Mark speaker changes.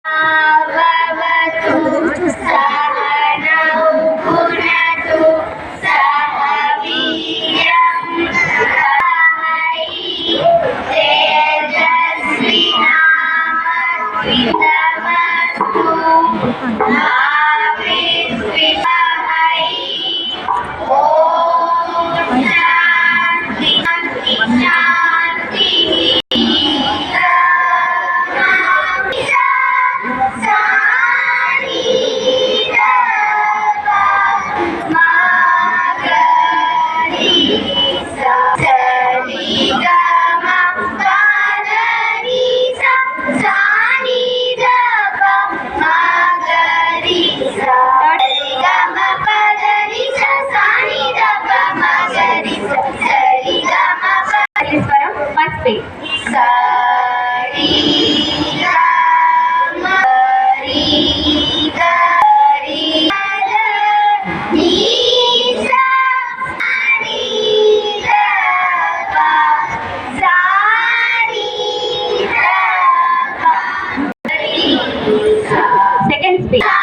Speaker 1: भवतु सहनौ भुनक्तु सह वीर्यं करवावहै तेजस्विनावधीतमस्तु मा विद्विषावहै। ॐ शान्ति शान्ति first page. Second speech.